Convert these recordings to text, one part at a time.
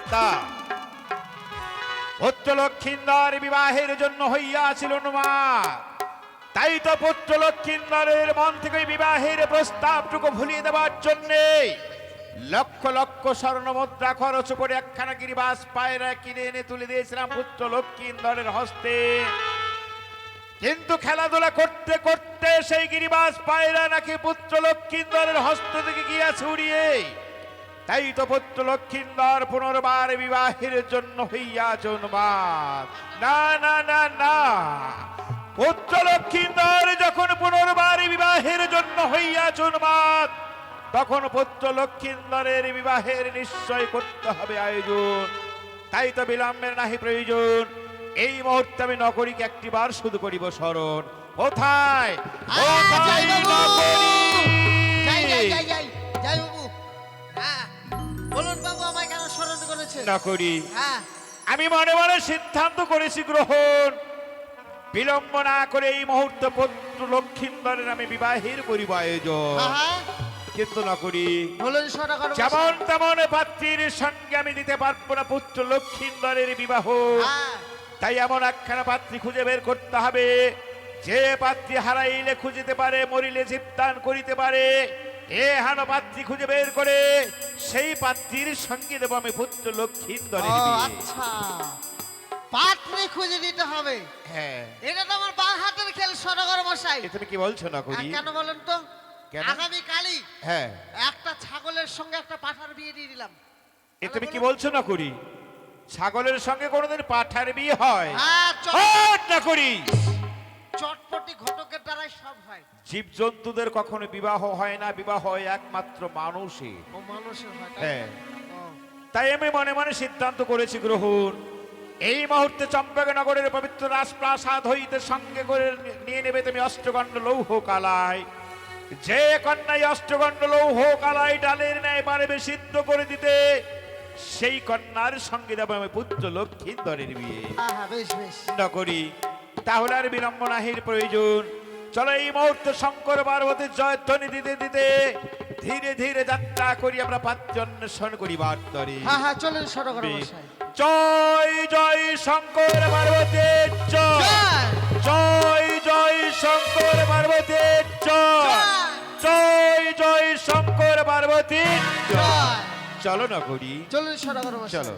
কর্তা পুত্র লক্ষিন্দর বিবাহের জন্য হইয়াছিল উন্মাদ। তাই তো পুত্র লক্ষিন্দরের মন থেকে বিবাহের প্রস্তাবটুকু ভুলিয়ে দেওয়ার জন্যে লক্ষ লক্ষ স্বর্ণ মুদ্রা খরচ করে একখানা গিরিবাস পায়রা কিনে এনে তুলে দিয়েছিলাম পুত্র লক্ষিন্দরের হস্তে। কিন্তু খেলাধুলা করতে করতে সেই গিরিবাস পায়রা নাকি পুত্র লক্ষিন্দরের হস্ত থেকে গিয়াছে উড়িয়ে। তাই তো পুত্র লক্ষিন্দর পুনর্বার বিবাহের জন্য হইয়াছে উন্মাদ। না না না না, পুত্র লক্ষিন্দর যখন পুনর্বার বিবাহের জন্য হইয়াছে উন্মাদ, তখন পুত্র লক্ষিন্দরের বিবাহের নিশ্চয় করতে হবে আয়োজন। তাই তো বিলম্বের নাহি প্রয়োজন। এই মুহূর্তে আমি নগরীকে একটিবার শুধু করিব স্মরণ। কোথায় কোথায় নগরী? বলুন বাবু, আমায় কেন স্মরণ করেছে? নগরী হ্যাঁ, আমি মনে মনে সিদ্ধান্ত করেছি গ্রহণ, বিলম্ব না করে এই মুহূর্তে পুত্র লক্ষিন্দরের আমি বিবাহের করিব আয়োজন। হ্যাঁ, কিন্তু নগরী বলুন সদাগর মশাই। যেমন তেমন পাত্রীর সঙ্গে আমি দিতে পারবো না পুত্র লক্ষিন্দরের বিবাহ। হ্যাঁ, তাই এমন একখানা পাত্রী খুঁজে বের করতে হবে, যে পাত্রী হারাইলে খুঁজিতে পারে, মরিলে জীবদান করিতে পারে। এ হানো পাত্রী খুঁজে বের করে সেই পাত্রীর সঙ্গে দেবো আমি পুত্র লক্ষিন্দরের ও বিয়ে। আচ্ছা, পাত্রে খুঁজে দিতে হবে। হ্যাঁ, এটা তো আমার বাঁ হাতের খেল সদাগর মশাই। এ তুমি কি বলছো না করি? কেন বলুন তো? কেন? আগামী কালই হ্যাঁ, একটা ছাগলের সঙ্গে একটা পাঠার বিয়ে দিয়ে দিলাম। এ তুমি কি বলছো না করি? ছাগলের সঙ্গে কোনোদিন পাঠার বিয়ে হয়? হ্যাঁ, না করি। চটপটি ঘটকের দ্বারাই সব হয়। জীবজন্তুদের কখনো বিবাহ হয় না, বিবাহ হয় একমাত্র মানুষের। ও মানুষের হয়, তাই হ্যাঁ, না? ও, তাই আমি মনে মনে সিদ্ধান্ত করেছি গ্রহণ, এই মুহূর্তে চম্পকনগরের পবিত্র রাজপ্রাসাদ হইতে সঙ্গে করে নিয়ে নেবে তুমি অষ্টগণ্ড লৌহ কালাই। যে কন্যাই অষ্টগণ্ড লৌহ কালাই ডালের ন্যায় পারবে সিদ্ধ করে দিতে, সেই কন্যার সঙ্গে দেবো আমি পুত্র লক্ষিন্দরের বিয়ে। হ্যাঁ, বেশ বেশ। করি তাহলে আর বিলম্ব নাহির প্রয়োজন। চলো এই মুহূর্তে শঙ্কর পার্বতীর জয়ধ্বনি দিতে দিতে ধীরে ধীরে যাত্রা করি আমরা পাত্র অন্বেষণ করিবার তরে। হ্যাঁ হ্যাঁ, চলুন সদাগর মশাই। জয় জয় শঙ্কর পার্বতীর জয়, জয় জয় শঙ্কর পার্বতীর জয়, জয় জয় শঙ্কর পার্বতীর জয়। চলো না করি, চলুন সদাগর মশাই। চলো।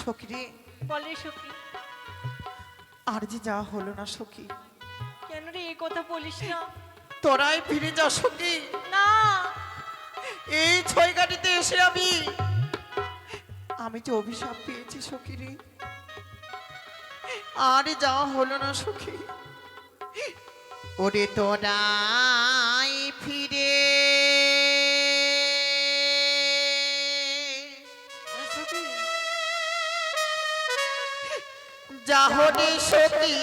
সখী রে, বলে সখী। আর যে যা হলো না সখী, কেন রে এই কথা বলিস না? তোরাই ফিরে যা সখী। না, এই ছয় গাড়িতে এসে আমি যে অভিশাপ পেয়েছি সখী রে, আর যা হলো না সখী। ওরে তোরাই ফিরে যাহরে সখী,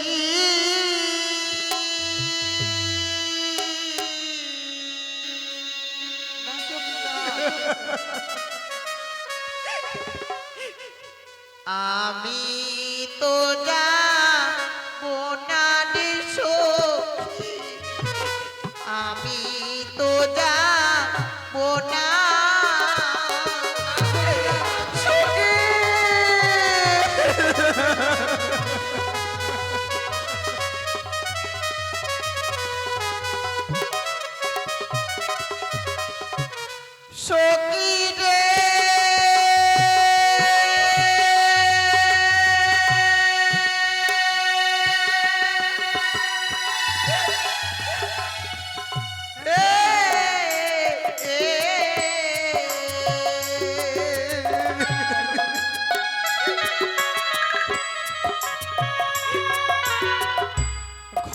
আমি তো যাবো না রে সখী, আমি তো যাবো না সখী। সখী রে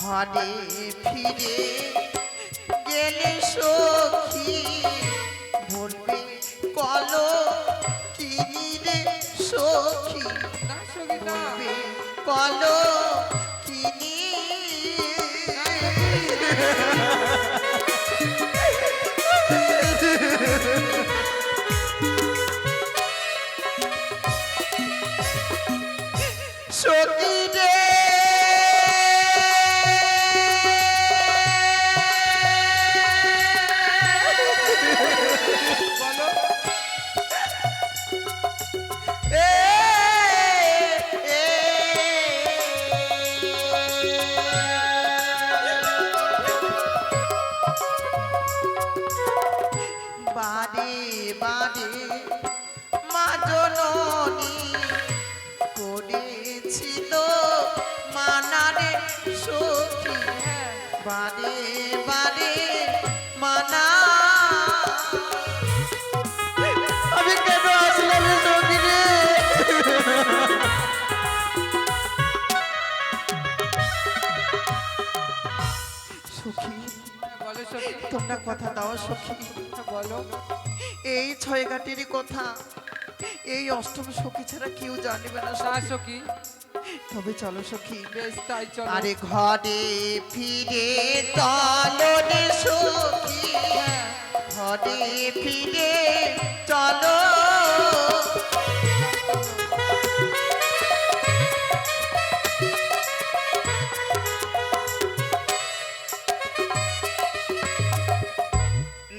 ঘরে ফিরে গেলে সখী বলবে কলো কিনি রে সখী বলবে কলো কিনি সখী রে বাড়ি বাড়ি মা জননী করেছিল মানারে সখী বাড়ি বাড়ি মানা আমি কেন আসলাম সখী রে সখী বলো সখী তোমরা কথা দাও সখী বলো এই ছয় ঘাটেরই কথা এই অষ্টম সখী ছাড়া কেউ জানিবে না না সখী। সখী তবে চলো সখী বেশ তাই চলো আরে ঘরে ফিরে চলো রে সখী ঘরে ফিরে চলো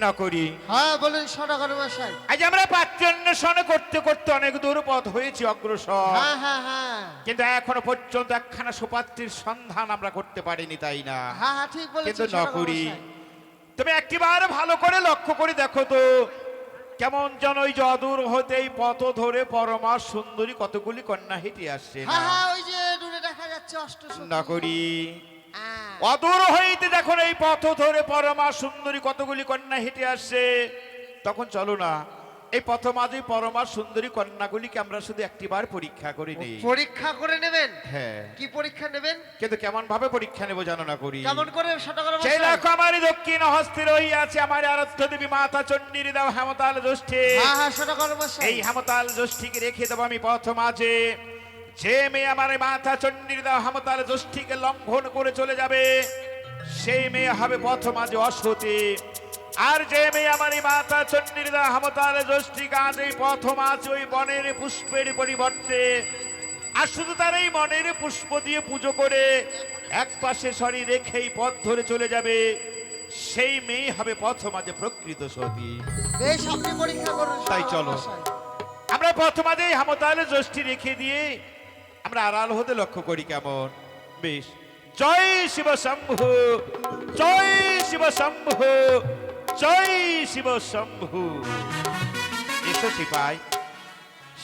না করি হ্যাঁ বলুন সদাগর মশাই। আজ আমরা পাত্র অন্বেষণ করতে করতে অনেক দূর পথ হয়েছি অগ্রসর, হ্যাঁ হ্যাঁ হ্যাঁ কিন্তু এখনো পর্যন্ত একখানা সুপাত্রীর সন্ধান আমরা করতে পারিনি, তাই না? হ্যাঁ হ্যাঁ ঠিক বলেছেন কিন্তু সদাগর নকরি মশাই। তুমি একটিবার ভালো করে লক্ষ্য করে দেখো তো, কেমন যেন ওই যে অদূর হতেই পথ ধরে পরমা সুন্দরী কতগুলি কন্যা হেঁটে আসছে না? হ্যাঁ হ্যাঁ ওই যে দূরে দেখা যাচ্ছে অষ্টসখী। নকরি হ্যাঁ। অদূর হইতে দেখো এই পথ ধরে পরমা সুন্দরী কতগুলি কন্যা হেঁটে আসছে, তখন চলো না এই পথ মাঝে পরমা সুন্দরী কন্যাগুলিকে আমরা শুধু একটিবার পরীক্ষা করে নিই। পরীক্ষা করে নেবেন? হ্যাঁ, কি পরীক্ষা নেবেন? কিন্তু কেমন ভাবে পরীক্ষা নেবো জানো না করি? কেমন করে সদাগর সেই মশাই? দেখো আমার দক্ষিণ হস্তে রহিয়াছে আমার আরাধ্য দেবী মাতা চণ্ডীর দাও হেমতাল জ্যৈষ্ঠী। হ্যাঁ হ্যাঁ সদাগর মশাই। এই হেমতাল জ্যৈষ্ঠীকে রেখে দেবো আমি পথ মাঝে। যে মেয়ে আমার এই মাতা চণ্ডীর দাও হেমতাল জ্যৈষ্ঠীকে লঙ্ঘন করে চলে যাবে, সেই মেয়ে হবে পথ মাঝে অসতী। আর যে মেয়ে আমার এই মাতা চণ্ডীর দাও হেমতাল জ্যৈষ্ঠীকে আজ এই পথ মাঝে ওই বনের পুষ্পের পরিবর্তে আর শুধু তার এই মনের পুষ্প দিয়ে পুজো করে এক পাশে সরি রেখেই পথ ধরে চলে যাবে, সেই মেয়ে হবে পথ মাঝে প্রকৃত সতী। বেশ আপনি পরীক্ষা করুন তাই সদাগর চলো। মশাই। আমরা প্রথমাদে হেমতাল জ্যৈষ্ঠী রেখে দিয়ে আমরা আড়াল হতে লক্ষ্য করি কেমন। বেশ, জয় শিব শম্ভু, জয় শিব শম্ভু, জয় শিব শম্ভু। এসো সিপাই,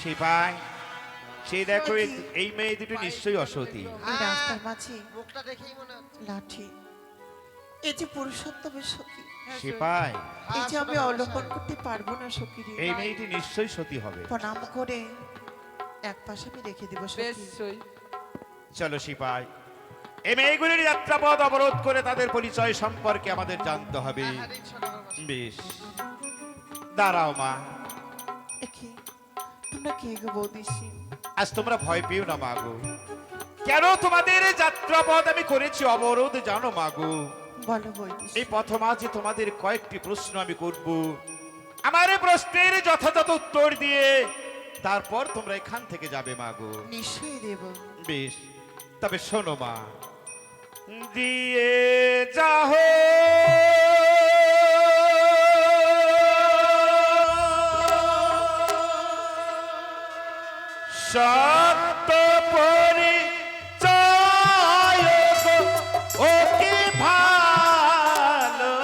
সিপাই, সেই দেখো এই মেয়ে দুটো নিশ্চয়ই অসতী। এই রাস্তার মাঝে মুখটা দেখেই মনে হচ্ছে। লাঠি, এই যে পুরুষোত্তমের সখী, সিপাই, এই যে আমি অবলম্বন করতে পারবো না সখী রে। এই মেয়েটি নিশ্চয়ই সতী হবে। প্রণাম করে এক পাশে আমি রেখে দেবো বেশ সখী। সই চলো সিপাই, এই মেয়েগুলির যাত্রাপথ অবরোধ করে তাদের পরিচয় সম্পর্কে আমাদের জানতে হবে। হ্যাঁ ঠিক সদাগর মশাই। বেশ, দাঁড়াও মা। একে তোমরা কে গো বৌদিসি? আজ তোমরা ভয় পেও না মাগো। কেন তোমাদের যাত্রাপথ আমি করেছি অবরোধ জানো মাগো? বলো বৌদিসি। এই পথ মাঝে তোমাদের কয়েকটি প্রশ্ন আমি করব, আমার এই প্রশ্নের যথাযথ উত্তর দিয়ে তারপর তোমরা এখান থেকে যাবে মাগো। নিশ্চয়ই দেব। বেশ, তবে শোনো মা। দিয়ে যাহ সত্য পরিচয় গো, ও কি ভালো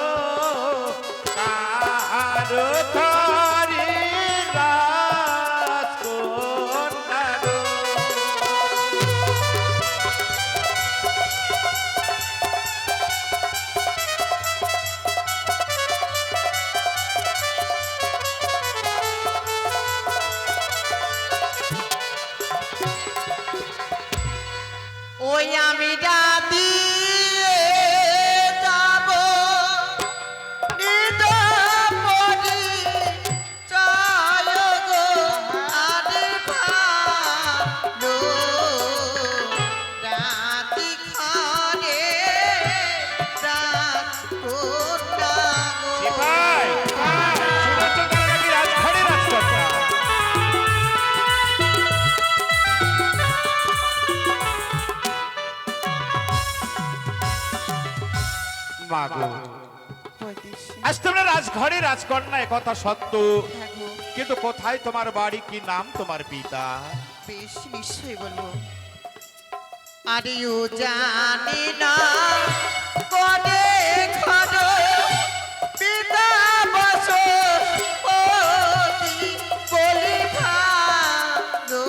কারো খরি রাজকন্যা গো। ওই আমি রাতি যাব নিজ পরি চায় গো আরে ভালো রাতি খানে রাত কোটা গো সিপাই, শুনেছো তারা নাকি রাজঘরে রাজকন্যা? মা গো, কইতেছি আজ তোমরা রাজঘরে রাজকন্যা একথা সত্য, হ্যাঁ গো কিন্তু কোথায় তোমার বাড়ি, কি নাম তোমার পিতা? বেশ নিশ্চয়ই বলবো আরে ও জানি না করে খনো পিতা বস ওতি বলি ভালো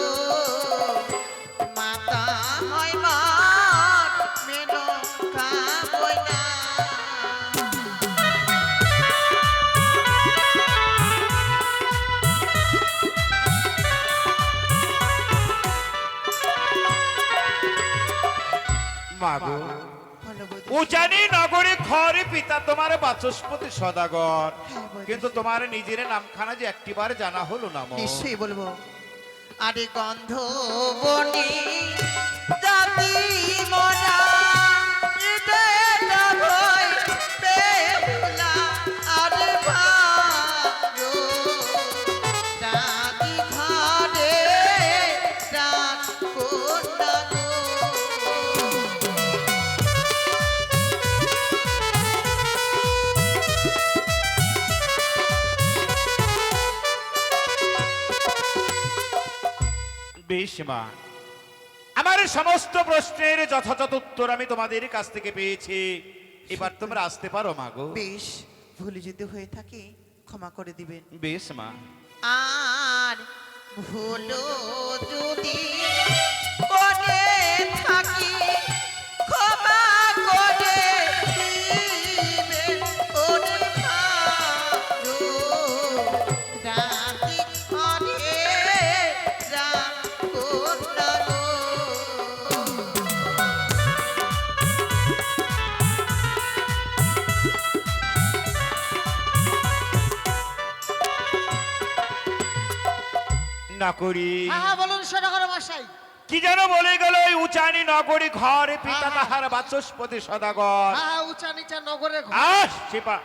মাতা হয় মাত মেনো কাবই না মা গো, ভালো বৌদি। উজানি নগরে ঘরে পিতা তোমার বাচস্পতি সদাগর, হ্যাঁ, বৌদি। কিন্তু তোমার নিজের নামখানা যে একটিবার জানা হলো না মো। নিশ্চয়ই বলবো আরে গন্ধ বনি জাতি মনা ইতে না ভয় বেহুলা আরে ভালো জাতি ঘরে রাত কোটা গো বেশ মা, আমার সমস্ত প্রশ্নের যথাযথ উত্তর আমি তোমাদের কাছ থেকে পেয়েছি, এবার তোমরা আসতে পারো মা গো। বেশ ভুল যদি হয়ে থাকে ক্ষমা করে দিবেন বেশ মা। আর ভুলো যদি করে থাকি ক্ষমা করে দিবেন ওরে ভালো রাতি ঘরে রাত কোটা গো না করি হ্যাঁ হ্যাঁ বলুন সদাগর মশাই। কি যেন বলে গেল ওই উচানি নগরী ঘরে পিতা তাহার বাচস্পতি সদাগর। হ্যাঁ হ্যাঁ উঁচা নিচা নগরের ঘর। আহ সিপা,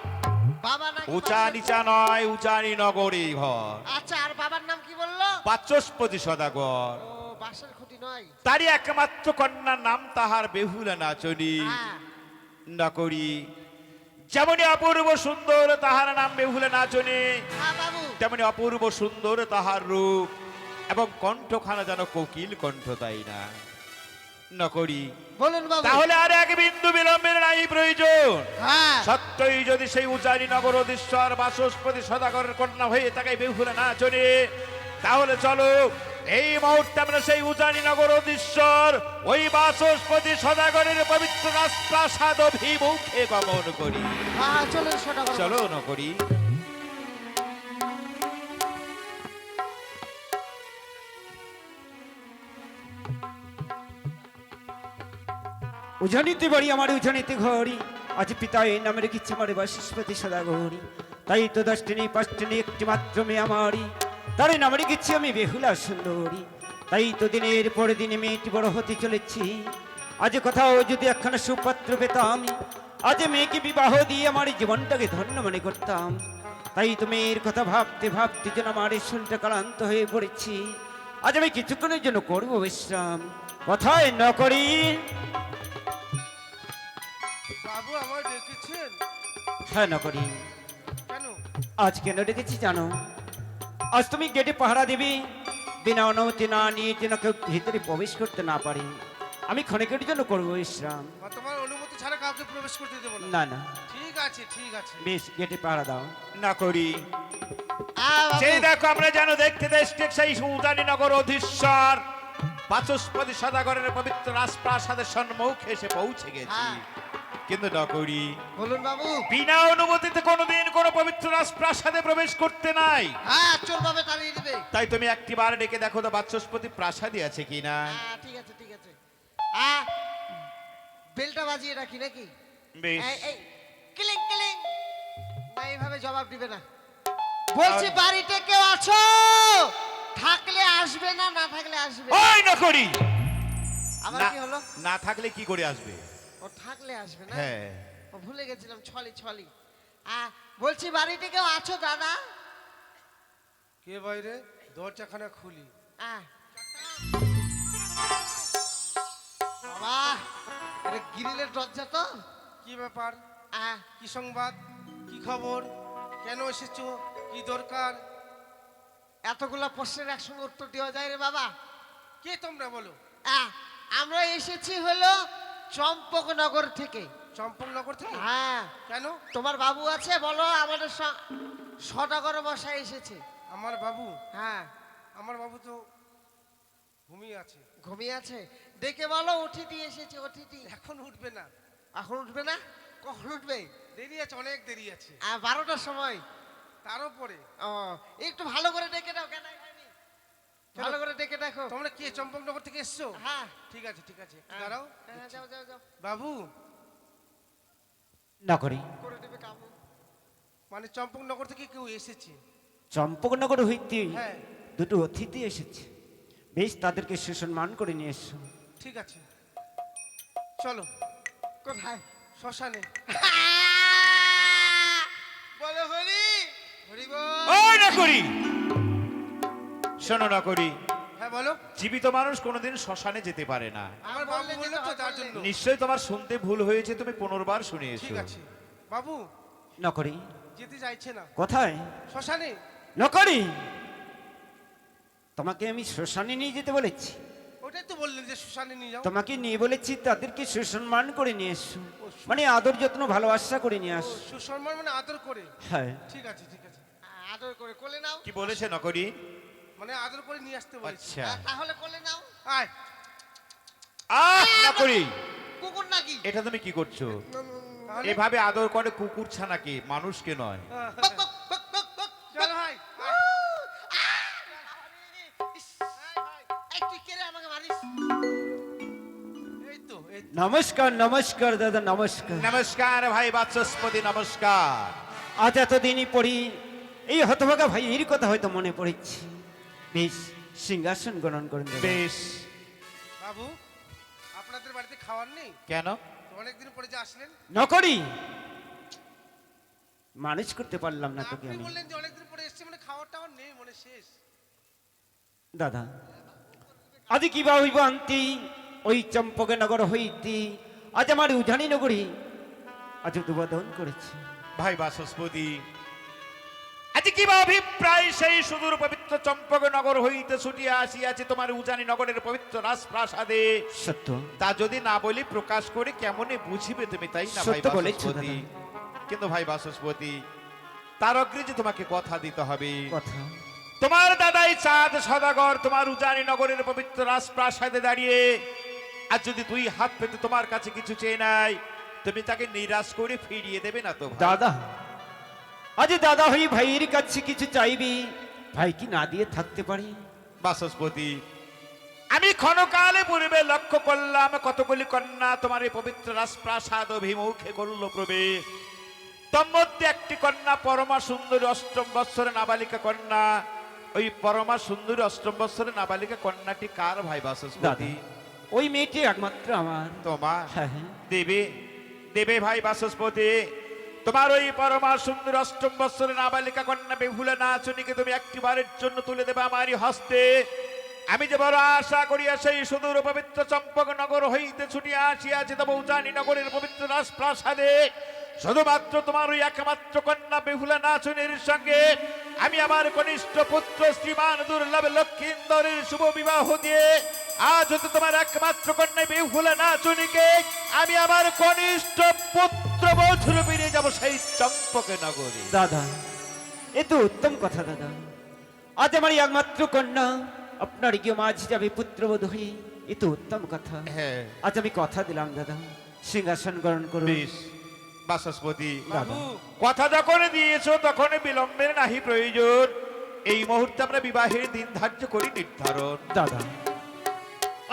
বাবা নাকি উচা নিচা নয়, উচানি নগরী ঘর, আচ্ছা আর বাবার নাম কি বললো? বাচস্পতি সদাগর। ও বাসের খুঁটি নয়। তারই একমাত্র কন্যার নাম তাহার বেহুলা নাচনী হ্যাঁ নকরি। যেমনি অপূর্ব সুন্দর তাহার নাম বেহুলা নাচনী, হ্যাঁ বাবু। তেমনি অপূর্ব সুন্দর তাহার রূপ এবং কণ্ঠখানা যেন কোকিল কণ্ঠ, তাই না নকরি? বলুন বাবু। তাহলে আর এক বিন্দু বিলম্বের নাই প্রয়োজন। হ্যাঁ সত্যই যদি সেই উচারি নগর অধীশ্বর বাচস্পতি সদাগরের কন্যা হয়ে থাকে বেহুলা নাচনী, তাহলে চলো এই মুহূর্তে আমরা সেই উজানি নগর অধীশ্বর ওই বাচস্পতি সদাগরের পবিত্র রাজপ্রাসাদ অভিমুখে গমন করি। হ্যাঁ চলুন সদাগর। চলো নকরি। উজানিতে বাড়ি আমার উজানিতে ঘড়ি, আজ পিতা এই নামে রেখেছে আমার বাচস্পতি সদাগরি। তাই তো দশটি নেই পাঁচটি নেই একটি মাত্র মেয়ে আমারই, তার নামে রেখেছি আমি বেহুলা সুন্দরী। তাই তো দিনের পরে দিনে মেয়েটি বড় হতে চলেছি। আজ কোথাও যদি একখানা সুপাত্র পেতাম, আজ মেয়েকে বিবাহ দিয়ে আমার জীবনটাকে ধন্য মনে করতাম। তাই তো মেয়ের কথা ভাবতে ভাবতে যেন আমার এই শরীরটা ক্লান্ত হয়ে পড়েছি। আজ আমি কিছুক্ষণের জন্য করবো বিশ্রাম, কথায় ন করি। বাবু আমায় ডেকেছেন? হ্যাঁ ন করি। কেন? আজ কেন ডেকেছি জানো? আজ তুমি গেটে পাহারা দিবি, বিনা অনুমতি না নিয়ে যেন কেউ ভিতরে প্রবেশ করতে না পারে। আমি ক্ষণিকের জন্য করবো বিশ্রাম। তোমার অনুমতি ছাড়া কাউকে প্রবেশ করতে দেবো না না না ঠিক আছে ঠিক আছে বেশ গেটে পাহারা দাও না করি বাবু, সেই দেখো আমরা যেন দেখতে দেখতে সেই উজানিনগর অধীশ্বর বাচস্পতি সদাগরের পবিত্র রাজপ্রাসাদের সম্মুখে এসে পৌঁছে গেছি হ্যাঁ। কিন্তু না করি বলুন বাবু। বিনা অনুমতিতে কোনোদিন কোনো পবিত্র রাজপ্রাসাদে প্রবেশ করতে নাই। হ্যাঁ, চোর ভাবে তাড়িয়ে দিবে। তাই তুমি একটি বার ডেকে দেখো তো বাচস্পতি প্রাসাদে আছে কিনা। হ্যাঁ, ঠিক আছে ঠিক আছে। বেলটা বাজিয়ে রাখি নাকি? বেশ এই কিলিং কিলিং। না, এইভাবে জবাব দিবে না। বলছি বাড়িতে কেউ আছো? থাকলে আসবে, না না থাকলে আসবে। ওই না করি আবার না, কি হলো? না থাকলে কি করে আসবে? ও থাকলে আসবে না? হ্যাঁ ও ভুলে গেছিলাম, ছলি ছলি। বলছি বাড়িতে কেউ আছো দাদা? কে বাইরে দরজাখানা খুলি আহ। বাবা, এটা গ্রিলের দরজা তো? কি ব্যাপার আহ, কি সংবাদ কি খবর কেন এসেছো কি দরকার এতগুলা প্রশ্নের একসঙ্গে উত্তর দেওয়া যায় রে বাবা? কে তোমরা বলো আমরা এসেছি হলো চম্পকনগর থেকে। চম্পকনগর থেকে হ্যাঁ, কেন তোমার বাবু আছে? বলো, আমাদের সদাগর মশাই এসেছে। আমার বাবু হ্যাঁ, আমার বাবু তো ঘুমিয়ে আছে ঘুমিয়ে আছে। ডেকে বলো অতিথি এসেছে, অতিথি। এখন উঠবে না এখন উঠবে না? কখন উঠবে? দেরি আছে অনেক দেরি আছে 12টার সময়। তারও পরে ও, একটু ভালো করে ডেকে দাও। কেন হয়নি? ভালো করে ডেকে দেখো। তোমরা কে চম্পকনগর থেকে এসছো হ্যাঁ, ঠিক আছে একটু দাঁড়াও হ্যাঁ, যাও যাও যাও। বাবু না করি করে দেবে কাবু। মানে চম্পকনগর থেকে কেউ এসেছে চম্পকনগর হইতে হ্যাঁ দুটো অতিথি এসেছে, বেশ তাদেরকে সুসম্মান করে নিয়ে এসো। ঠিক আছে চলো কোথায়? শ্মশানে বলো হরি হরি বল। ওই না করি শোনো না করি, হ্যাঁ বলো জীবিত মানুষ কোনোদিন শ্মশানে যেতে পারে না। আমার বাবু বললো তো তার জন্য নিশ্চয়ই তোমার শুনতে ভুল হয়েছে, তুমি পুনর্বার শুনিয়েছো। ঠিক আছে বাবু না করি যেতে চাইছে না কোথায়? শ্মশানে না করি তোমাকে আমি শ্মশানে নিয়ে যেতে বলেছি? ওটাই তো বললেন যে শ্মশানে নিয়ে যাও তোমাকে নিয়ে বলেছি তাদেরকে সুসম্মান করে নিয়ে এসো, মানে আদর যত্ন ভালোবাসা করে নিয়ে ও, আসো। সুসম্মান মানে আদর করে হ্যাঁ ঠিক আছে ঠিক আছে আদর করে কোলে নাও। কি বলেছে নকরি? মানে আদর করে নিয়ে আসতে বলেছি আচ্ছা তাহলে কোলে নাও। আয় নকরি, কুকুর নাকি? এটা তুমি কি করছো? তাহলে এভাবে আদর করে কুকুর ছানাকে, মানুষকে নয়। বক, বক, বক, বক, বক, চল বক। ভাই ইস, এই তুই কে রে আমাকে মারিস? এই তো নমস্কার নমস্কার দাদা নমস্কার। নমস্কার ভাই বাচস্পতি, নমস্কার। আজ এতদিনই পড়ি এই হতভাগা ভাই এর কথা হয়তো মনে পড়েছে, বেশ সিংহাসন গ্রহণ করেন দাদা। বেশ, বাবু আপনাদের বাড়িতে খাওয়ার নেই কেন? তো অনেকদিন পরে যে আসলেন নকরি মানুষ করতে পারলাম না তোকে আপনি আমি বললেন যে অনেকদিন পরে এসেছি মানে খাওয়ার টাওয়ার নেই মানে শেষ দাদা। আজ কি বা হইব আন্তি ওই চম্পকনগর হইতে আজ আমার উজানি নগরী আজ উদ্বোধন করেছে। ভাই বাচস্পতি, আজ কি বা অভিপ্রায় সেই সুদূর পবিত্র চম্পকনগর হইতে ছুটিয়া আসিয়াছে তোমার উজানি নগরের পবিত্র রাজপ্রাসাদে? সত্য তা যদি না বলি প্রকাশ করে কেমনে বুঝিবে তুমি, তাই না ভাই সত্য বলেছো বাচস্পতি? কিন্তু ভাই বাচস্পতি, তার অগ্রে যে তোমাকে কথা দিতে হবে। কথা তোমার দাদাই চাঁদ সদাগর তোমার উজানি নগরের পবিত্র রাজপ্রাসাদে দাঁড়িয়ে আর যদি দুই হাত পেতে তোমার কাছে কিছু চেয়ে নাই, তুমি তাকে নিরাশ করে ফিরিয়ে দেবে না তো ভাই? দাদা আজ দাদা হই ভাইয়ের কাছে কিছু চাইবি, ভাই কি না দিয়ে থাকতে পারি? বাচস্পতি, আমি ক্ষণকালে পূর্বে লক্ষ্য করলাম কতগুলি কন্যা তোমার এই পবিত্র রাজপ্রাসাদ অভিমুখে করল প্রবেশ। তন্মধ্যে একটি কন্যা পরমা সুন্দরী অষ্টম বৎসরের নাবালিকা কন্যা। ওই পরমা সুন্দরী অষ্টম বৎসরের নাবালিকা কন্যাটি কার ভাই দাদা বাচস্পতি? ওই মেয়েটি একমাত্র আমার। তোমার? হ্যাঁ হ্যাঁ দেবে দেবে ভাই বাচস্পতি, তোমার ওই পরমা সুন্দর অষ্টম বৎসরের নাবালিকা কন্যা বেহুলা নাচনীকে তুমি একটিবারের জন্য তুলে দেবে আমারই হস্তে। আমি যে বড় আশা করিয়া সেই সুদূর পবিত্র চম্পকনগর হইতে ছুটিয়া আসিয়াছি তবে উজানি নগরের পবিত্র রাজপ্রাসাদে শুধুমাত্র তোমার ওই একমাত্র কন্যা বেহুলা নাচনীর সঙ্গে আমি আমার কনিষ্ঠ পুত্র শ্রীমান দুর্লভ লক্ষিন্দরের শুভ বিবাহ দিয়ে আজ হতে তোমার একমাত্র কন্যা বেহুলা নাচুনিকে আমি আমার কনিষ্ঠ পুত্র বধূর ফিরে যাব সেই চম্পকে নগরী। দাদা এ তো উত্তম কথা দাদা। আজ আমার এই একমাত্র কন্যা আপনার গিয়ে মাঝ যাবে পুত্রবধূ হয়ে, এ তো উত্তম কথা। হ্যাঁ আজ আমি কথা দিলাম দাদা, সিংহাসন গ্রহণ করুন। বেশ বাচস্পতি, দাদা কথা যখন দিয়েছো তখন বিলম্বের নাহি প্রয়োজন। এই মুহূর্তে আমরা বিবাহের দিন ধার্য করি নির্ধারণ। দাদা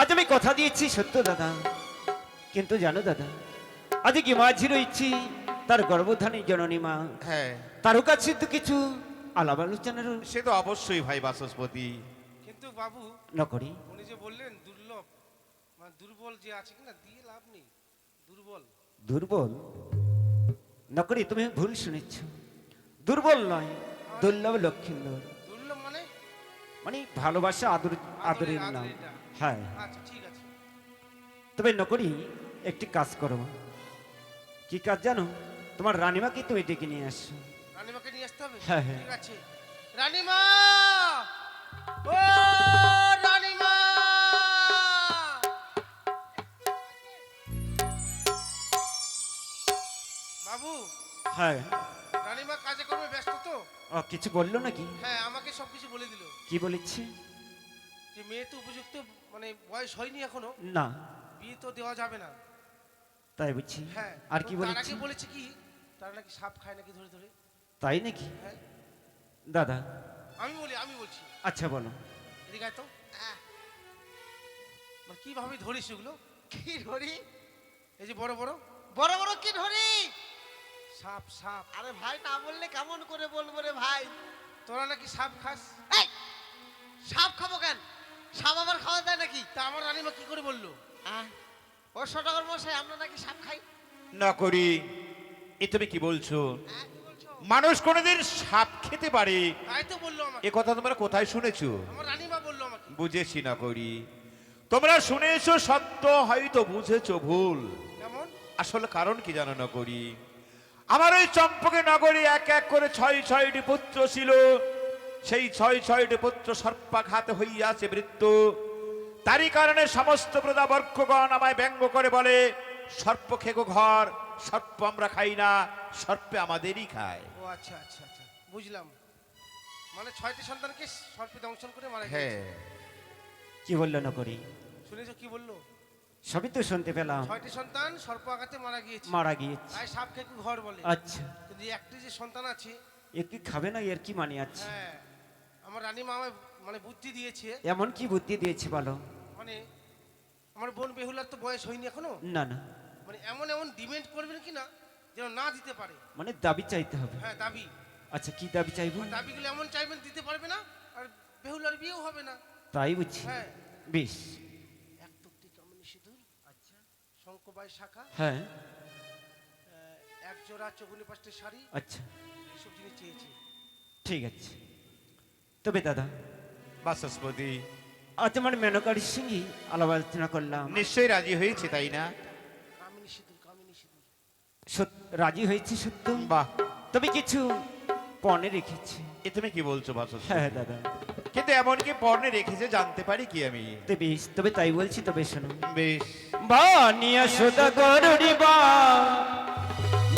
আজ আমি কথা দিয়েছি সত্য দাদা, কিন্তু জানো দাদা আজ কি মাঝি রয়েছি তার গর্ভধানী জননী মা, হ্যাঁ তারও কাছে তো কিছু আলাপ আলোচনার সে তো অবশ্যই ভাই বাচস্পতি। কিন্তু বাবু ন করি। উনি যে বললেন দুর্লভ, মানে দুর্বল যে আছে কিনা দিয়ে লাভ নেই, দুর্বল। দুর্বল নকরি, তুমি ভুল শুনেছ। দুর্বল নয়, দুর্লভ লক্ষ্মীন্দর, দুর্লভ মানে মানে ভালোবাসা আদর আদরের নাম। আদরের নাম। হ্যাঁ আচ্ছা ঠিক আছে। তবে নকরি একটি কাজ করো। কি কাজ জানো? তোমার রানীমাকে তুমি ডেকে নিয়ে আসছো। রানীমাকে নিয়ে আসতে হবে? হ্যাঁ, হ্যাঁ। ঠিক আছে। রানীমা, ও রানীমা, বাবু হ্যাঁ রানীমা কাজে কর্মে ব্যস্ত তো। ও কিছু বললো নাকি? হ্যাঁ আমাকে সবকিছু বলে দিল, কি বলেছে? যে মেয়ে তো উপযুক্ত, মানে বয়স হয়নি এখনো, না বিয়ে তো দেওয়া যাবে না। তাই বুঝছি। হ্যাঁ আর কি তার বলেছে? আগে বলেছে কি, তারা নাকি সাপ খায় নাকি ধরে ধরে। তাই নাকি? হ্যাঁ দাদা আমি বলছি, আচ্ছা বলো। এদিকে আয় তো। মানে কিভাবে ধরিস এগুলো? কি ধরি? এই যে বড় বড় বড় বড় কি ধরি? সাপ সাপ। আরে ভাই না বললে কেমন করে বলবো রে ভাই? তোরা নাকি সাপ খাস? এই, সাপ খাবো কেন? সাপ আবার খাওয়া যায় নাকি? তা আমার রানীমা কি করে বললো? ও সটাগর মশাই, আমরা নাকি সাপ খাই? না করি, এ তুমি কি বলছো? কি বলছো? মানুষ কোনোদিন সাপ খেতে পারে তাই তো বললো আমাকে, এ কথা তোমরা কোথায় শুনেছো? আমার রানীমা বললো আমাকে। বুঝেছি না করি, তোমরা শুনেছো সত্য, হয়তো বুঝেছো ভুল। কেমন? আসলে কারণ কি জানো না করি, আমার ওই চম্পকে নগরী এক এক করে ছয়টি পুত্র ছিল। সেই ছয়টি পুত্র সর্পাঘাতে হইয়াছে মৃত্যু। তারই কারণে সমস্ত প্রজাবর্গগণ আমায় ব্যঙ্গ করে বলে, সর্প খেগো ঘর, সর্প আমরা খাই না, সর্পে আমাদেরই খায়। ও আচ্ছা আচ্ছা আচ্ছা, বুঝলাম। মানে 6টি সন্তানকে সর্পে দংশন করে মারা হ্যাঁ গেছে। কি বললো নকরি? শুনেছো কি বললো? সবই তো শুনতে পেলাম। 6টি সন্তান সর্প আঘাতে মারা গিয়েছে, মারা গিয়েছে। তাই সাপ খেকু ঘর বলে। আচ্ছা কিন্তু একটি যে সন্তান আছে, এ কি খাবে না? এর কি মানে আছে? হ্যাঁ আমার রানীমা আমায় মানে বুদ্ধি দিয়েছে। এমন কি বুদ্ধি দিয়েছে বলো? মানে আমার বোন বেহুলার তো বয়স হয়নি এখনো, না না, মানে এমন এমন ডিমেন্ড করবেন কিনা যেন না দিতে পারে। মানে দাবি চাইতে হবে। হ্যাঁ দাবি, আচ্ছা কি দাবি চাইবো? দাবিগুলো এমন চাইবেন দিতে পারবে না, আর বেহুলার বিয়েও হবে না। তাই বুঝছি। হ্যাঁ বেশ। এক তক্তি কামিনী সিঁদুর, আচ্ছা শঙ্কবাই শাখা, হ্যাঁ এক জোড়া চগুনি পাঁচটি শাড়ি, আচ্ছা এসব জিনিস চেয়েছে। ঠিক আছে। তবে দাদা বাচস্পতি আজ আমার মেনকারির সঙ্গে আলাপ আলোচনা করলাম, নিশ্চয়ই রাজি হয়েছে তাই না? কামিনী সিঁদুর, কামিনী সিঁদুর। রাজি হয়েছে সত্য, বাহ, তবে কিছু পণে রেখেছি। এ তুমি কি বলছো বাচস্পতি? হ্যাঁ দাদা, কিন্তু এমন কি পর্ণে রেখেছে জানতে পারি কি আমি? তবে বেশ, তবে তাই বলছি, তবে শোনো। বেশ, বানিয়া সোদা গরুরি বা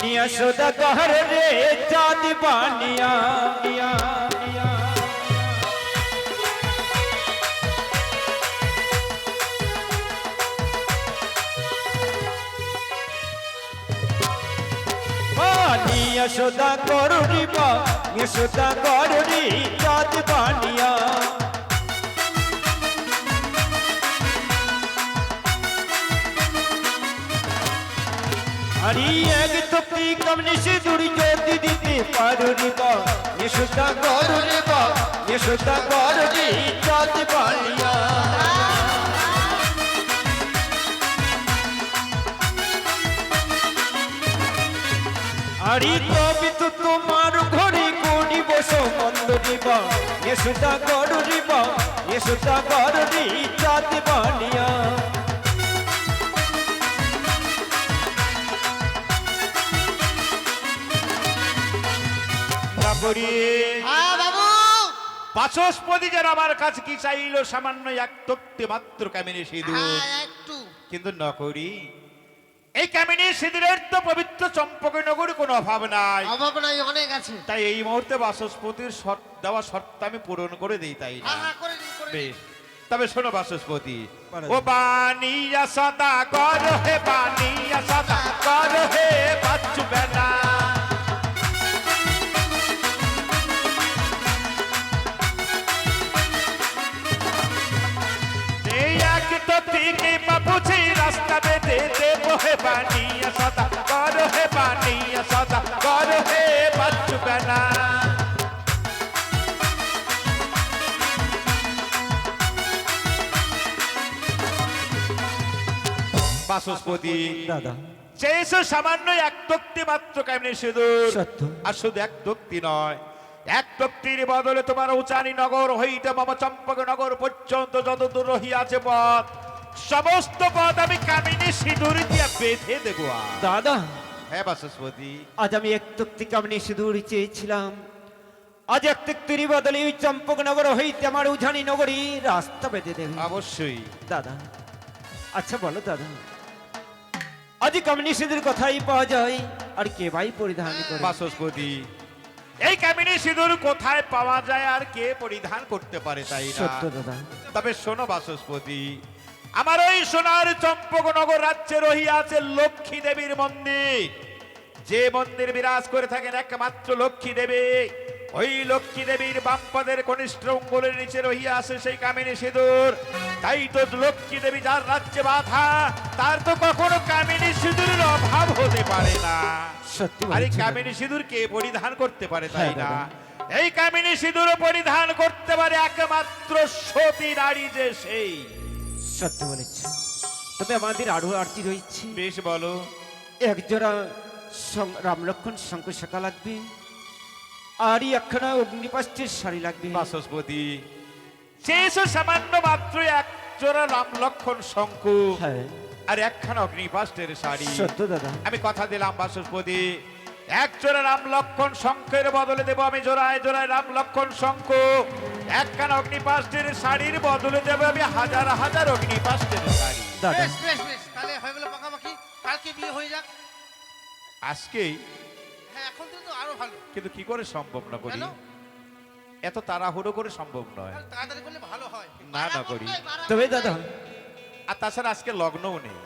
নিয়া সোদা গহর রে চাঁদ বানিয়া বানিয়া সোদা গরুরি বা নিয়া সোদা গরুরি চাঁদ বানিয়া আরে এক তপ্তি কামনি সিঁদুর জ্যোতি দিতে পারো রে বা নিশুতা করো রে বা নিশুতা করো রে চাঁদ বানিয়া আরে তবে তো তোমার ঘরে কোনি বসো মন্দ রে বা নিশুতা করো রে বা নিশুতা করো রে চাঁদ বানিয়া করি হ্যাঁ বাবু, বাচস্পতি যেন আমার কাছে কি চাইলো সামান্য এক তক্তি মাত্র কামিনী সিঁদুর, হ্যাঁ, একটু কিন্তু নকরি এই কামিনী সিঁদুরের তো পবিত্র চম্পকনগর কোনো অভাব নাই। অভাব নাই, অনেক আছে। তাই এই মুহূর্তে বাচস্পতির দেওয়া শর্ত আমি পূরণ করে দিই, তাই না? হ্যাঁ হ্যাঁ, করে দিন, করে দিন। বেশ, তবে শোনো বাচস্পতি, বলো। ও বানিয়া সদা কর হে, বানিয়া সদা কর হে, বাঁচবে না। এই এক তো থেকে বাবুছি রাস্তা বেঁধে দেবো হে, বানিয়া সদা কর হে, বানিয়া সদা কর হে, বাঁচবে না। বাচস্পতি দাদা চেয়েছো সামান্য এক তক্তি মাত্র কামিনী সিঁদুর, সত্য। আর শুধু এক তক্তি নয়, এক তক্তির বদলে তোমার উচানি নগর হইতে মম চম্পক নগর পর্যন্ত যত দূর রহিয়াছে পথ, সমস্ত পথ আমি কামিনী সিঁদুর দিয়া বেঁধে দেবো। দাদা হ্যাঁ বাচস্পতি, আজ আমি এক তক্তি কামিনী সিঁদুর চেয়েছিলাম, আজ এক তক্তির বদলে ওই চম্পকনগর হইতে আমার উজানি নগরী রাস্তা বেঁধে দেবে অবশ্যই। দাদা। আচ্ছা বলো দাদা, আজ কামিনী সিঁদুর কথাই পাওয়া যায়, আর কে ভাই পরিধান করে? বাচস্পতি এই কামিনী সিঁদুর কোথায় পাওয়া যায় আর কে পরিধান করতে পারে, তাই না? সত্য দাদা। তবে শোনো বাচস্পতি, আমার ওই সোনার চম্পকনগর রাজ্যে রহিয়াছে লক্ষ্মী দেবীর মন্দির, যে মন্দির বিরাজ করে থাকেন একমাত্র লক্ষ্মী দেবী। ওই লক্ষ্মী দেবীর বামপদের কনিষ্ঠ অঙ্গুলের নিচে রহিয়া আছে সেই কামিনী সিঁদুর। তাই তো লক্ষ্মী দেবী যার রাজ্যে বাধা, তার তো কখনো কামিনী সিঁদুরের অভাব হতে পারে না। সত্যি আর এই বলেছো দাদা। কামিনী সিঁদুর কে পরিধান করতে পারে, তাই হ্যাঁ, না? দাদা। এই কামিনী সিঁদুর পরিধান করতে পারে একমাত্র সতী নারী, যে সেই। সত্যি বলেছ। তবে আমাদের আরো আরতি রয়েছে, বেশ বলো। এক জোড়া রামলক্ষণ শঙ্খ শাখা লাগবে, আর একখানা অগ্নিপাস্টের শাড়ি লাগবে। বাচস্পতি চেয়েছো সামান্য মাত্র এক জোড়া রাম লক্ষণ শঙ্খ হ্যাঁ আর একখানা অগ্নিপাস্টের শাড়ি। সত্য দাদা। আমি কথা দিলাম বাচস্পতি, এক জোড়া রাম লক্ষণ শঙ্খের বদলে দেবো আমি জোড়ায় জোড়ায় রাম লক্ষণ শঙ্খ, একখানা অগ্নিপাস্টের শাড়ির বদলে দেবো আমি হাজার হাজার অগ্নিপাস্টের শাড়ি। দাদা বেশ বেশ বেশ, তাহলে হয়ে গেল পাকাপাকি। কালকে বিয়ে হয়ে যাক। আজকেই? হ্যাঁ, এখন থেকে তো আরো ভালো। কিন্তু কি করে সম্ভব না করি, কেন? এত তাড়াহুড়ো করে সম্ভব নয়। আর তাড়াতাড়ি করলে ভালো হয়। না না করি। তবে দাদা আর তাছাড়া আজকে লগ্নও নেই,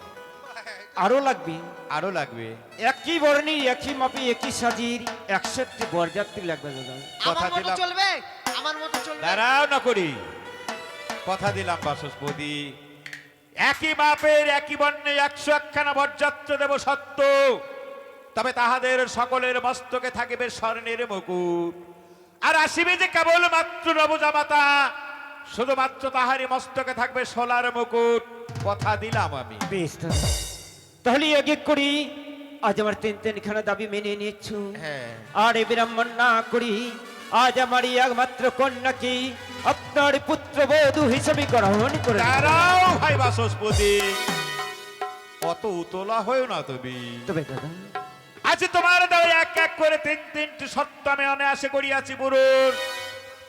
আরো লাগবে, আরো লাগবে। একই বর্ণের একই মাপে একই সাজির 61টি বরযাত্রী লাগবে দাদা। কথা আমার মতো দিলাম। চলবে, আমার মতো চলবে। দাঁড়াও না করি, কথা দিলাম বাচস্পতি, একই মাপের একই বর্ণে 101খানা বরযাত্র দেব সত্য, তবে তাহাদের সকলের মস্তকে থাকিবে স্বর্ণের মুকুট, আর আসিবে যে কেবল মাত্র নবজামাতা, শুধুমাত্র তাহারই মস্তকে থাকবে সোলার মুকুট। কথা দিলাম আমি। বেশ দাদা, তাহলে এক এক করি আজ আমার তিনখানা দাবি মেনে নিচ্ছ, হ্যাঁ আর এ বিড়ম্বন না করি আজ আমার এই একমাত্র কন্যাকে আপনার পুত্রবধূ হিসেবে গ্রহণ করে নেব। দাঁড়াও ভাই বাচস্পতি, অত উতলা হয়েও না তুমি। তবে দাদা আজ তোমার দাও এক এক করে তিনটি সত্য আমি অনায়াসে করিয়াছি পুরুষ,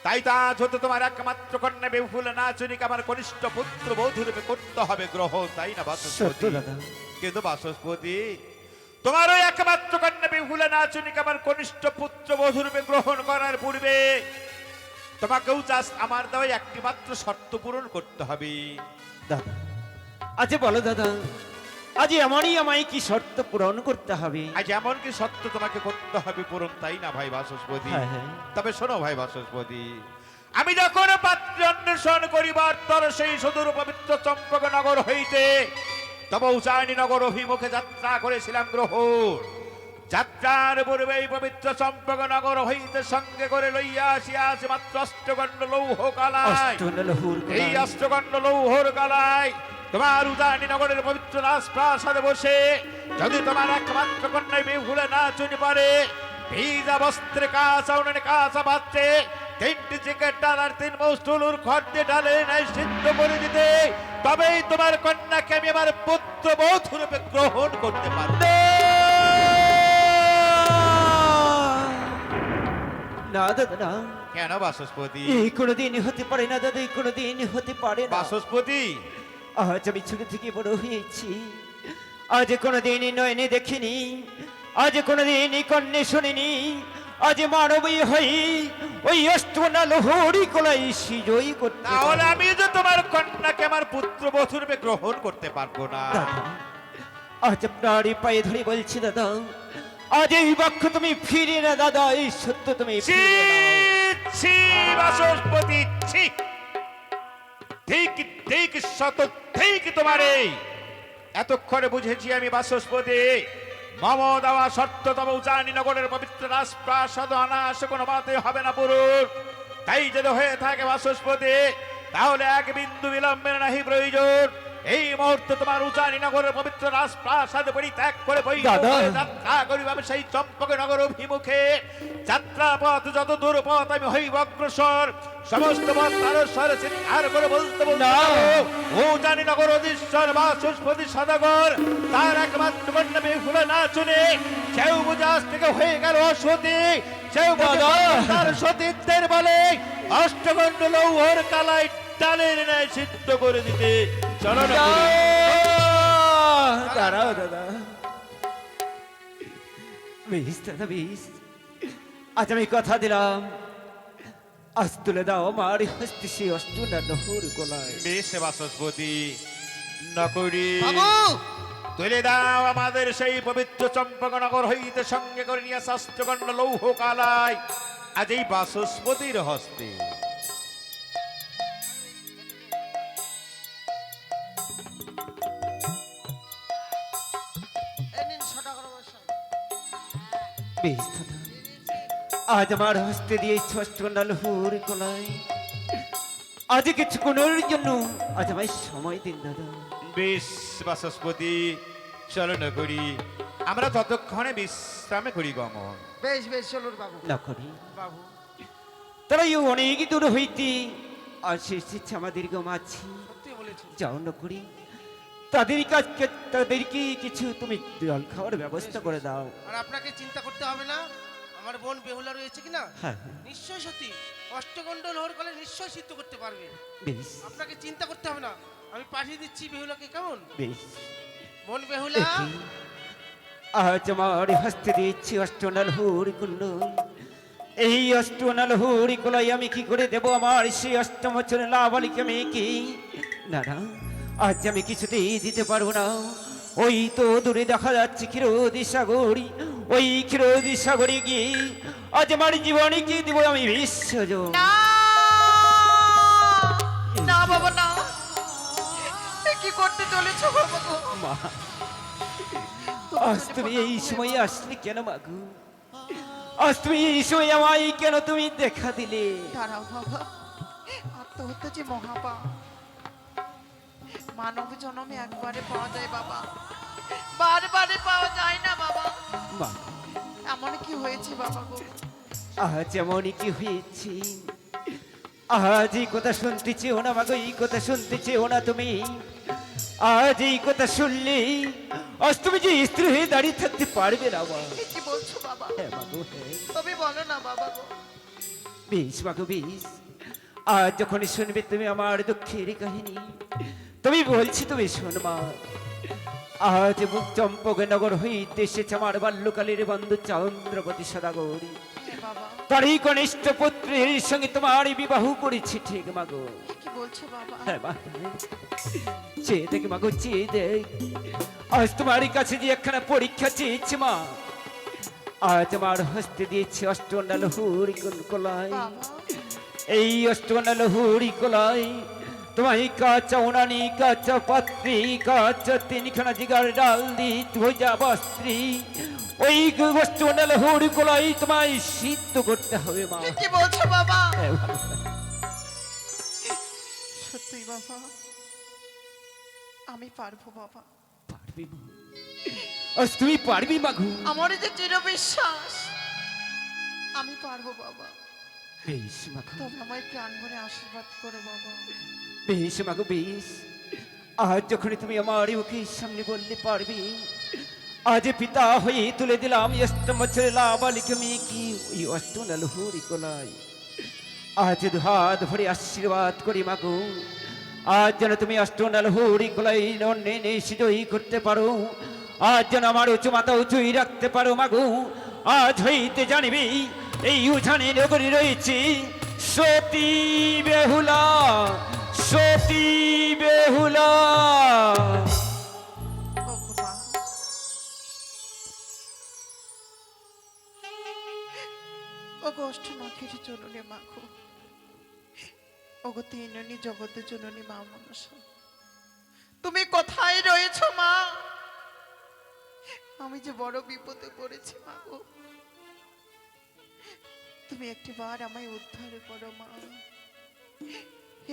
তাই তা আজ হতে তোমার একমাত্র কন্যা বেহুলা নাচনিক আমার কনিষ্ঠ পুত্র বধূরূপে করতে হবে গ্রহণ, তাই না সত্য বাচস্পতি? দাদা। কিন্তু বাচস্পতি তোমার ওই একমাত্র কন্যা বেহুলা নাচনিক আমার কনিষ্ঠ পুত্র বধূরূপে গ্রহণ করার পূর্বে তোমাকেও জাস্ট আমার দেওয়া একটি মাত্র শর্ত পূরণ করতে হবে। দাদা আজ বলো দাদা, আজ এমনই আমায় কি শর্ত পূরণ করতে হবে? আজ এমন কি সত্য তোমাকে করতে হবে পূরণ, তাই না ভাই বাচস্পতি? হ্যাঁ, হ্যাঁ। তবে শোনো ভাই বাচস্পতি, আমি যখন পাত্র অন্বেষণ করিবার তর সেই সুদূর পবিত্র চম্পকনগর হইতে তবে উচানি নগর অভিমুখে যাত্রা করেছিলাম গ্রহণ, যাত্রার পূর্বে এই পবিত্র চম্পকনগর হইতে সঙ্গে করে লইয়া আসিয়াছে মাত্র অষ্টগণ্ড লৌহ কালাই। অষ্টলহুর এই অষ্টগণ্ড লৌহর কালাই তোমার উদানি নগরের পবিত্র রাজপ্রাসাদে বসে যদি তোমার একমাত্র কন্যায় বেহুলে না চুনি পারে, ভিজা বস্ত্রে কাঁচা উনুনে কাঁচা পাত্রে 3টি চিকেট ডাল আর 3 মৌসুলুর খড় ডালে নাই সিদ্ধ করে দিতে, তবেই তোমার কন্যাকে আমি আমার পুত্র বধূ রূপে গ্রহণ করতে পারব। না দাদা না, কেন বাচস্পতি? এই কোনোদিন হতে পারে না দাদা, এই কোনোদিন হতে পারে না। বাচস্পতি, আজ আমি ছোট থেকে বড় হয়েছি, আজ কোনোদিনই নয়নে দেখিনি, আজ কোনোদিনই কর্ণে শুনিনি, আজ মানবী হই ওই অষ্টনা লোহরি কোলাই সিজয়ী করতে তাহলে পারি। আমি যে তোমার কন্যাকে আমার পুত্র বধূরূপে গ্রহণ করতে পারবো না। দাদা, আজ আপনারই পায়ে ধরে বলছি দাদা, আজ এই বাক্য তুমি ফিরে না দাদা, এই সত্য তুমি ছি, ফিরে নাও। ছি, বাচস্পতি, ছি। ঠিক ঠিক শত ঠিক তোমার এই এতক্ষণে বুঝেছি আমি বাচস্পতি, মম দেওয়া সত্যতম উজানি নগরের পবিত্র রাজপ্রাসাদ অনাশ কোনো মতে হবে না পুরুষ। তাই যদি হয়ে থাকে বাচস্পতি, তাহলে এক বিন্দু বিলম্বের নাহি প্রয়োজন। এই মুহূর্তে তোমার উজানি নগরের পবিত্র রাজপ্রাসাদ পরিত্যাগ করে বই দাদা। যাত্রা করিব আমি সেই চম্পক নগর অভিমুখে। যাত্রা পথ যত দূর পথ আমি হইব অগ্রসর, সমস্ত পথ তারস্বর চিৎকার করে বলতে বলতে না। ও জানি নগর অধীশ্বর বাচস্পতি সদাগর, তার একমাত্র কন্যা বেহুলা না শুনে সেও বুঝাস থেকে হয়ে গেল অসতী, সেও দাদা। তার সতীত্বের বলে অষ্টগণ্ড লৌহর কালাই ডালের ন্যায় সিদ্ধ করে দিতে চলো না করি। দাঁড়াও দাদা, বেশ দাদা বেশ, আজ আমি কথা দিলাম, আজ তুলে দাও আমার হস্তে সেই অষ্টনা নহর কোলায়। বেশ বাচস্পতি, নকরি বাবু তুলে দাও আমাদের সেই পবিত্র চম্পকনগর হইতে সঙ্গে করে নিয়ে শাস্ত্রগণ্ড লৌহ কালায় আজ এই বাচস্পতির হস্তে। এই নিন সদাগর মশাই। বেশ দাদা, আজ আমার হস্তে দিয়ে অষ্টনা নহর কোলায়, আজ কিছুক্ষণের জন্য আজ আমায় সময় দিন দাদা। বেশ বাচস্পতি, চলো না করি, আমরা ততক্ষণে বিশ্রামে করি গমন। বেশ বেশ চলুন বাবু। না করি বাবু তারা অনেক দূর হইতে আর এসেছে আমাদের মাছি, সত্যি বলেছেন। যাও না করি, তাদের কাছে তাদেরকে কিছু তুমি জল খাওয়ার ব্যবস্থা করে দাও। আর আপনাকে চিন্তা করতে হবে না, আমার বোন বেহুলা রয়েছে কিনা, হ্যাঁ নিশ্চয় সত্যি অষ্টগণ্ড লোহর কলে নিশ্চয় সিদ্ধ করতে পারবে। বেশ আপনাকে চিন্তা করতে হবে না, আমি পাঠিয়ে দিচ্ছি বেহুলাকে। কেমন বেশ, বোন বেহুলা? দেখি, আজ আমার হস্তে দিচ্ছি অষ্টনাল হরি কুল্ল, এই অষ্টনাল হরি কুলাই আমি কি করে দেব আমার সেই অষ্টমচর লাবালিকে মেয়েকে? না না, আজ আমি কিছুতেই দিতে পারবো না। ওই তো দূরে দেখা যাচ্ছে ক্ষীরোদি সাগরী, ওই ক্ষীরোদি সাগরে গিয়ে আজ আমার জীবনে কি দেবো আমি বিশ্বজন। না না বাবা না, এ কি করতে চলেছো বাবা গো? মা, আজ তুমি এই সময় আসলে কেন মাগু? আজ তুমি এই সময় আমায় কেন তুমি দেখা দিলে? দাঁড়াও বাবা, আত্মহত্যা যে মহাপাপ, মানব জন্মে একবারে পাওয়া যায় বাবা, বারবারে পাওয়া যায় না বাবা। মা, এমন কি হয়েছে বাবা গো? আজ এমনই কি হয়েছে? আজ এই কথা শুনতে চেও না মাগো, এই কথা শুনতে চেও না তুমি। আজ এই কথা শুনলে আজ তুমি যে স্ত্রী হয়ে দাঁড়িয়ে থাকতে পারবে না মা। এ কি বলছো বাবা? হ্যাঁ মাগো হ্যাঁ, তবে বলো না বাবা গো। বেশ মাগো বেশ, আজ যখন শুনবে তুমি আমার দুঃখের কাহিনী, তুমি বলছি তুমি শোনমা। আজ মুখ চম্পকনগর হইতে এসেছে আমার বাল্যকালের বন্ধু চন্দ্রপতি সদাগরী, হ্যাঁ বাবা, তারই কনিষ্ঠ পুত্রের সঙ্গে তোমার বিবাহ করেছি। ঠিক মাগো? এ কি বলছো বাবা? হ্যাঁ মা, চেয়ে দেখ মাগো চেয়ে দেখ, আজ তোমার কাছে যে একখানা পরীক্ষা চেয়েছি মা। আজ আমার হস্তে দিয়েছি অষ্টনাল হরি কলাই, বাবা এই অষ্টনাল হরি কলাই তোমায় কাঁচা উনানি, কাঁচা পাত্রী, কাঁচা তিনখানা জিগার ডাল দি ভোজা বস্ত্রী, ওই অষ্টনাল হরি কলাই তোমায় সিদ্ধ করতে হবে মা। এ কি বলছো বাবা? হ্যাঁ, বাবা। সত্যি বাবা, আমি পারবো বাবা, পারবি মা, আজ তুমি পারবি মাগু। আমার যে দৃঢ় বিশ্বাস, আমি পারবো বাবা। বেশ মাগু, তবে আমায় প্রাণ ভরে আশীর্বাদ করো বাবা। বেশ মাগো বেশ, আজ যখন তুমি আমার মুখের সামনে বললে পারবি, আজ পিতা হয়ে তুলে দিলাম অষ্টম বছরের লাবালিকা মেয়েকে ওই অষ্টম লালহরি কোলাই। আজ দুহাত ভরে আশীর্বাদ করি মাগো, আজ যেন তুমি অষ্টম লালহরি কোলাই নন্নে সিজয়ী করতে পারো, আজ যেন আমার উঁচু মাথা উঁচুই রাখতে পারো মাগো। আজ হইতে জানিবি এই উঠানে নগরী রয়েছে সতী বেহুলা, সতী বেহুলা। ওগো মা, ওগো অষ্টনাথের জননী মাখো, ওগো তিননী জগতের জননী মা মনসা, তুমি কোথায় রয়েছো মা? আমি যে বড় বিপদে পড়েছি মাগো, তুমি একটিবার আমায় উদ্ধার করো মা,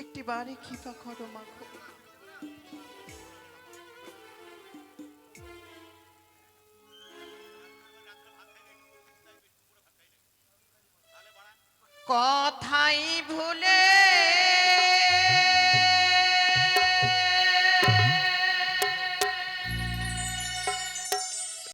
একটিবারে কৃপা করো মাগো। কথাই ভুলে